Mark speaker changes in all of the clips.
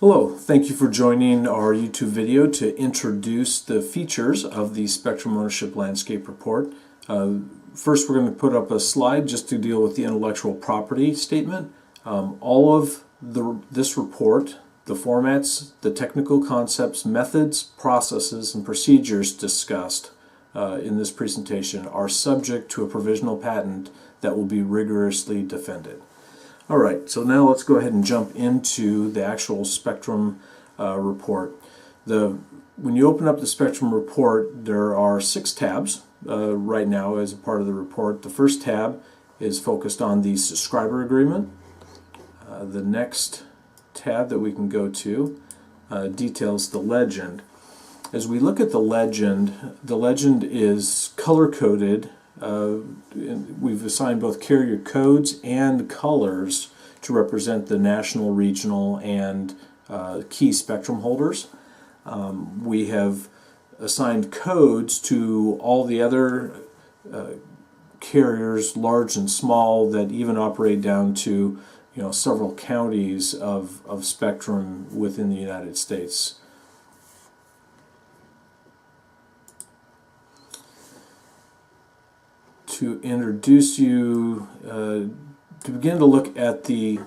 Speaker 1: Hello, thank you for joining our YouTube video to introduce the features of the Spectrum Ownership Landscape Report. First, we're going to put up a slide just to deal with the intellectual property statement. All of this report, the formats, the technical concepts, methods, processes, and procedures discussed in this presentation are subject to a provisional patent that will be rigorously defended. Alright, so now let's go ahead and jump into the actual Spectrum report. When you open up the Spectrum report, there are 6 tabs right now as a part of the report. The first tab is focused on the subscriber agreement. The next tab that we can go to details the legend. As we look at the legend is color-coded. We've assigned both carrier codes and colors to represent the national, regional, and key spectrum holders. We have assigned codes to all the other carriers, large and small, that even operate down to several counties of spectrum within the United States. To introduce you, to begin to look at the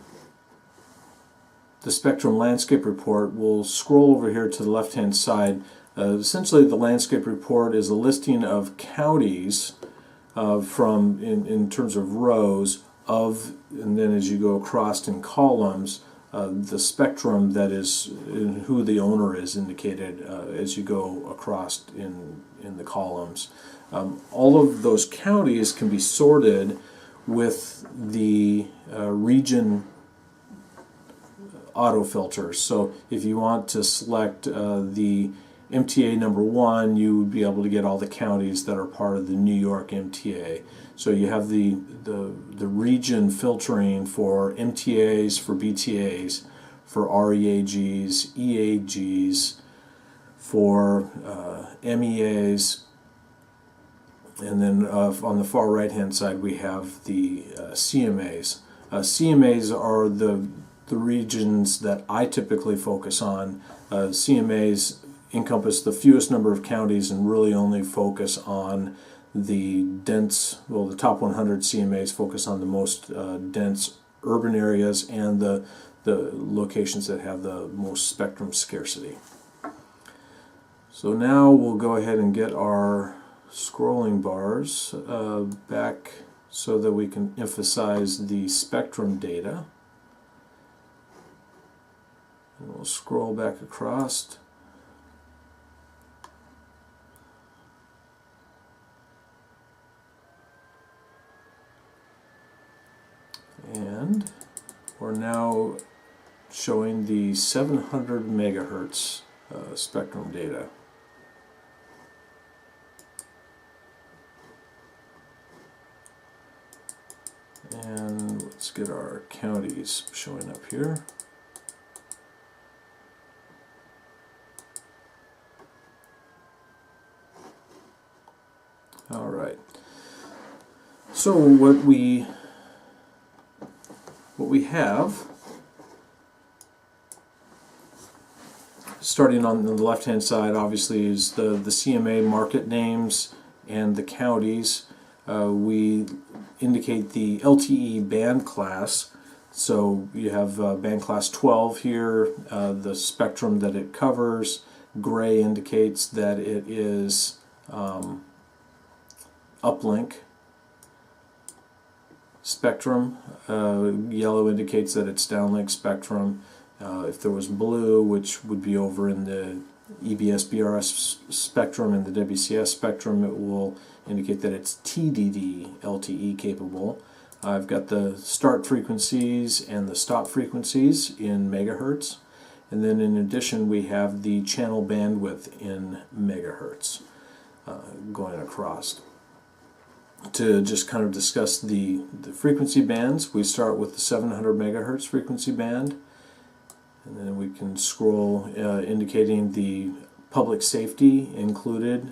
Speaker 1: Spectrum Landscape Report, we'll scroll over here to the left-hand side. Essentially, the Landscape Report is a listing of counties in terms of rows and then as you go across in columns, the spectrum that is who the owner is indicated as you go across in the columns. All of those counties can be sorted with the region autofilter. So if you want to select the MTA number 1, you would be able to get all the counties that are part of the New York MTA. So you have the region filtering for MTAs, for BTAs, for REAGs, EAGs, for MEAs, and then on the far right hand side we have the CMAs. CMAs are the regions that I typically focus on. CMAs encompass the fewest number of counties and really only focus on the dense, the top 100 CMAs focus on the most dense urban areas and the locations that have the most spectrum scarcity. So now we'll go ahead and get our scrolling bars back so that we can emphasize the spectrum data. And we'll scroll back across. And we're now showing the 700 megahertz spectrum data. And let's get our counties showing up here. All right. So what we have, starting on the left-hand side, obviously, is the CMA market names and the counties. We indicate the LTE band class. So you have band class 12 here, the spectrum that it covers. Gray indicates that it is uplink spectrum. Yellow indicates that it's downlink spectrum. If there was blue, which would be over in the EBS-BRS spectrum and the WCS spectrum, it will indicate that it's TDD LTE capable. I've got the start frequencies and the stop frequencies in megahertz, and then in addition we have the channel bandwidth in megahertz going across. To just kind of discuss the frequency bands, we start with the 700 megahertz frequency band, and then we can scroll indicating the public safety included.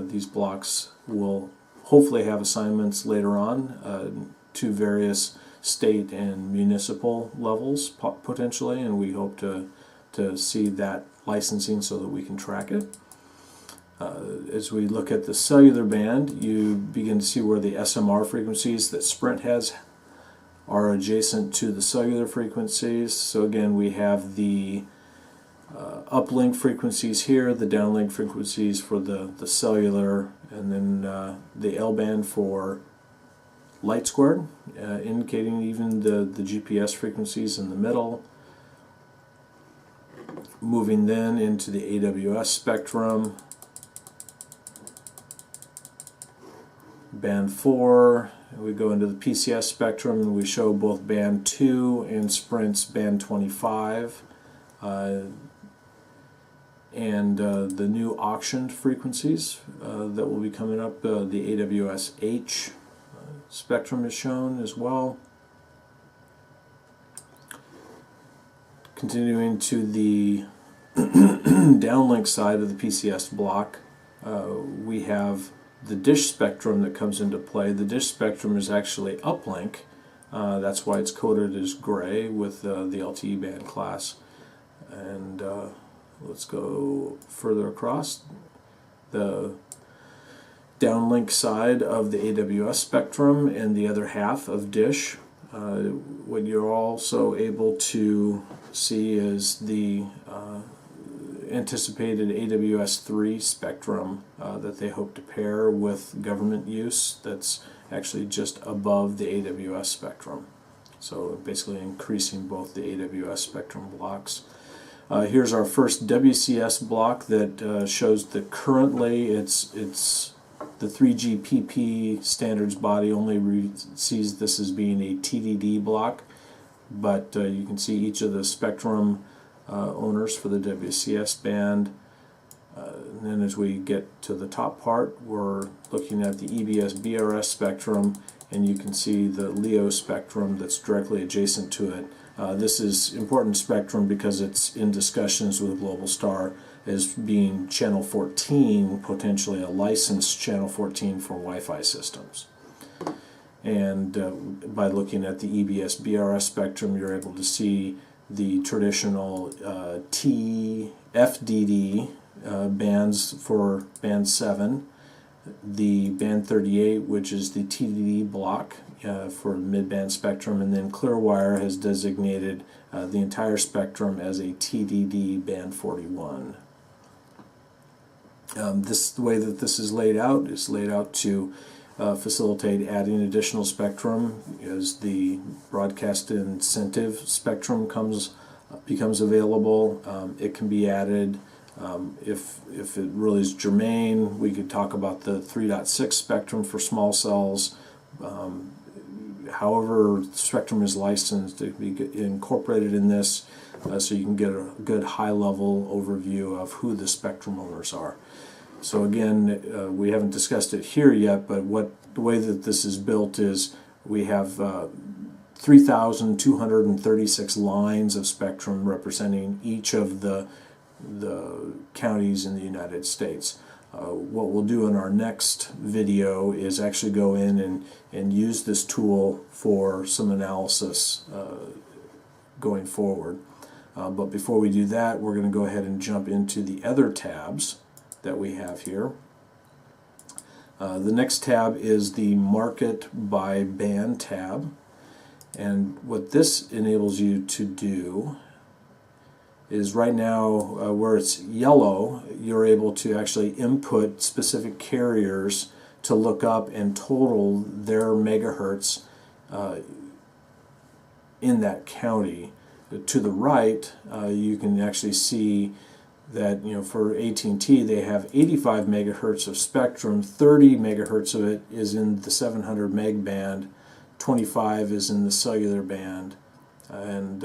Speaker 1: These blocks will hopefully have assignments later on to various state and municipal levels potentially, and we hope to to see that licensing so that we can track it. As we look at the cellular band, you begin to see where the SMR frequencies that Sprint has are adjacent to the cellular frequencies. So again, we have the uplink frequencies here, the downlink frequencies for the cellular, and then the L band for light squared, indicating even the GPS frequencies in the middle. Moving then into the AWS spectrum, band 4, we go into the PCS spectrum and we show both band 2 and Sprint's band 25. And the new auctioned frequencies that will be coming up, the AWS H spectrum is shown as well. Continuing to the downlink side of the PCS block, we have the dish spectrum that comes into play. The dish spectrum is actually uplink. That's why it's coded as gray with the LTE band class. And let's go further across. The downlink side of the AWS spectrum and the other half of dish. What you're also able to see is the anticipated AWS 3 spectrum that they hope to pair with government use that's actually just above the AWS spectrum. So basically increasing both the AWS spectrum blocks. Here's our first WCS block that shows that currently it's the 3GPP standards body only sees this as being a TDD block, but you can see each of the spectrum owners for the WCS band. And then as we get to the top part, we're looking at the EBS BRS spectrum, and you can see the LEO spectrum that's directly adjacent to it. This is important spectrum because it's in discussions with Globalstar as being channel 14, potentially a licensed channel 14 for Wi-Fi systems. And by looking at the EBS BRS spectrum, you're able to see the traditional FDD bands for band 7, the band 38, which is the TDD block for mid-band spectrum, and then Clearwire has designated the entire spectrum as a TDD band 41. The way that this is laid out to facilitate adding additional spectrum as the broadcast incentive spectrum becomes available. It can be added. If it really is germane, we could talk about the 3.6 spectrum for small cells. However, spectrum is licensed to be incorporated in this, so you can get a good high-level overview of who the spectrum owners are. So again, we haven't discussed it here yet, but the way that this is built is we have 3,236 lines of spectrum representing each of the counties in the United States. What we'll do in our next video is actually go in and use this tool for some analysis going forward. But before we do that, we're going to go ahead and jump into the other tabs that we have here. The next tab is the Market by Band tab. And what this enables you to do is right now, where it's yellow, you're able to actually input specific carriers to look up and total their megahertz in that county. To the right, you can actually see that for AT&T they have 85 megahertz of spectrum, 30 megahertz of it is in the 700 meg band, 25 is in the cellular band, and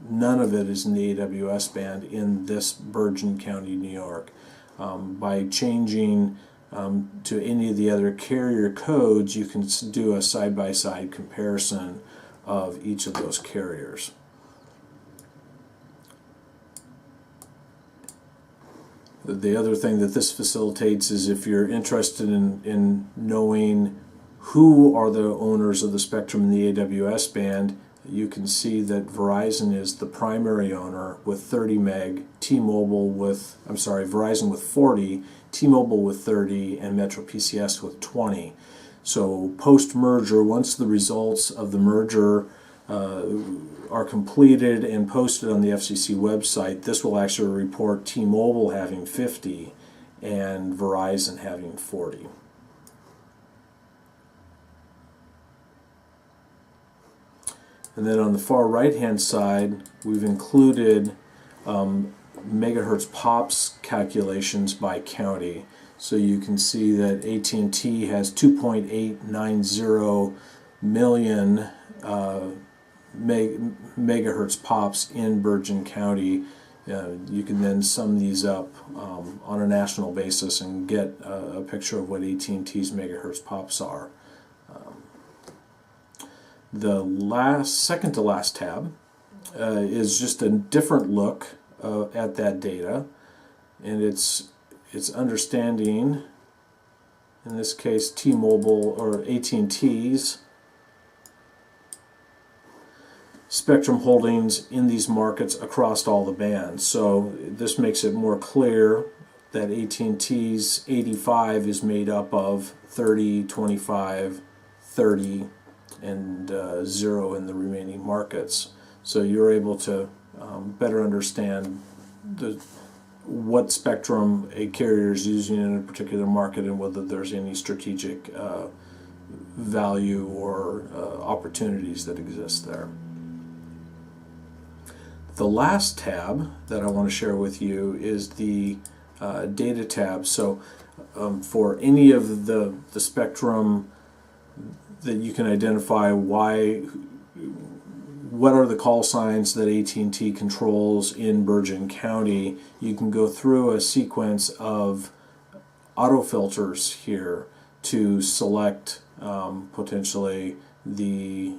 Speaker 1: none of it is in the AWS band in this Bergen County, New York. By changing to any of the other carrier codes, you can do a side-by-side comparison of each of those carriers. The other thing that this facilitates is if you're interested in knowing who are the owners of the spectrum in the AWS band, you can see that Verizon is the primary owner with 30 meg, Verizon with 40, T-Mobile with 30, and Metro PCS with 20. So post-merger, once the results of the merger are completed and posted on the FCC website, this will actually report T-Mobile having 50 and Verizon having 40. And then on the far right-hand side, we've included megahertz pops calculations by county. So you can see that AT&T has 2.890 million megahertz pops in Bergen County. You can then sum these up on a national basis and get a picture of what AT&T's megahertz pops are. The second to last tab is just a different look at that data, and it's understanding, in this case, T-Mobile or AT&T's spectrum holdings in these markets across all the bands. So this makes it more clear that AT&T's 85 is made up of 30, 25, 30, and 0 in the remaining markets. So you're able to better understand what spectrum a carrier is using in a particular market and whether there's any strategic value or opportunities that exist there. The last tab that I want to share with you is the data tab. So for any of the spectrum that you can identify what are the call signs that AT&T controls in Bergen County, you can go through a sequence of auto filters here to select potentially the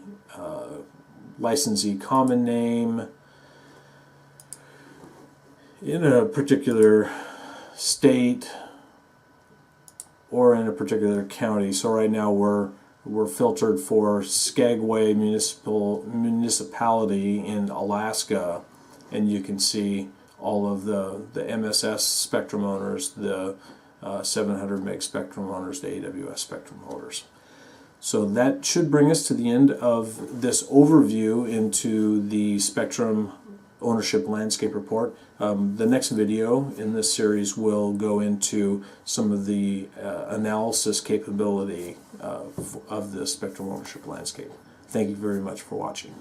Speaker 1: licensee common name in a particular state or in a particular county. So right now we're filtered for Skagway municipality in Alaska, and you can see all of the MSS spectrum owners, the 700 meg spectrum owners, the AWS spectrum holders. So that should bring us to the end of this overview into the spectrum ownership landscape report. The next video in this series will go into some of the analysis capability of the spectrum ownership landscape. Thank you very much for watching.